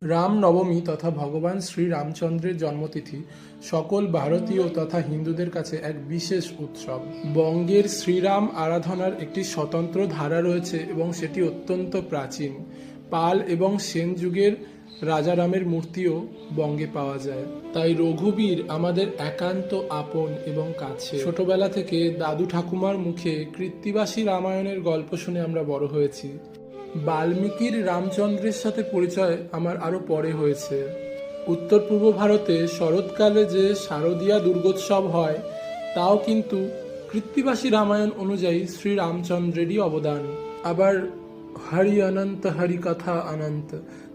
রামনবমী তথা ভগবান শ্রী রামচন্দ্রের জন্মতিথি সকল ভারতীয় তথা হিন্দুদের কাছে এক বিশেষ উৎসব। বঙ্গের শ্রীরাম আরাধনার একটি স্বতন্ত্র ধারা রয়েছে এবং সেটি অত্যন্ত প্রাচীন। পাল এবং সেন যুগের রাজারামের মূর্তিও বঙ্গে পাওয়া যায়। তাই রঘুবীর আমাদের একান্ত আপন এবং কাছে। ছোটবেলা থেকে দাদু ঠাকুমার মুখে কৃত্তিবাসী রামায়ণের গল্প শুনে আমরা বড় হয়েছি। বাল্মীকির রামচন্দ্রের সাথে পরিচয় আমার আরও পরে হয়েছে। উত্তর পূর্ব ভারতে শরৎকালে যে শারদীয়া দুর্গোৎসব হয় তাও কিন্তু কৃত্তিবাসী রামায়ণ অনুযায়ী শ্রী রামচন্দ্রেরই অবদান। আবার হরি অনন্ত হরি কথা অনন্ত,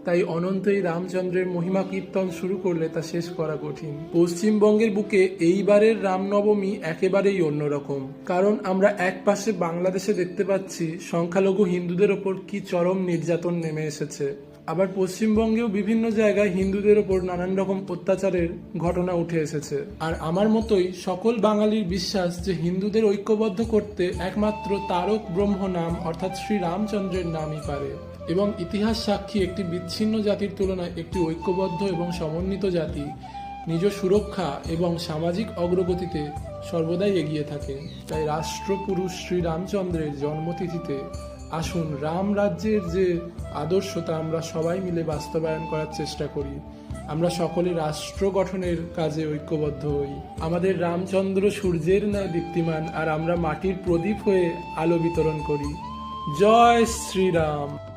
তাই অনন্ত এই রামচন্দ্রের মহিমা কীর্তন শুরু করলে তা শেষ করা কঠিন। পশ্চিমবঙ্গের বুকে এইবারের রামনবমী একেবারেই অন্যরকম, কারণ আমরা এক পাশে বাংলাদেশে দেখতে পাচ্ছি সংখ্যালঘু হিন্দুদের ওপর কি চরম নির্যাতন নেমে এসেছে, আবার পশ্চিমবঙ্গেও বিভিন্ন জায়গায় হিন্দুদের ওপর নানান রকম অত্যাচারের ঘটনা উঠে এসেছে। আর আমার মতোই সকল বাঙালির বিশ্বাস যে হিন্দুদের ঐক্যবদ্ধ করতে একমাত্র তারক ব্রহ্ম নাম অর্থাৎ শ্রী রামচন্দ্রের নামই পারে। এবং ইতিহাস সাক্ষী একটি বিচ্ছিন্ন জাতির তুলনায় একটি ঐক্যবদ্ধ এবং সমন্বিত জাতি নিজ সুরক্ষা এবং সামাজিক অগ্রগতিতে সর্বদাই এগিয়ে থাকে। তাই রাষ্ট্রপুরুষ শ্রী রামচন্দ্রের জন্মতিথিতে আসুন রাম রাজ্যের যে আদর্শ তা আমরা সবাই মিলে বাস্তবায়ন করার চেষ্টা করি। আমরা সকলে রাষ্ট্র গঠনের কাজে ঐক্যবদ্ধ হই। আমাদের রামচন্দ্র সূর্যের ন্যায় দীপ্তিমান, আর আমরা মাটির প্রদীপ হয়ে আলো বিতরণ করি। জয় শ্রীরাম।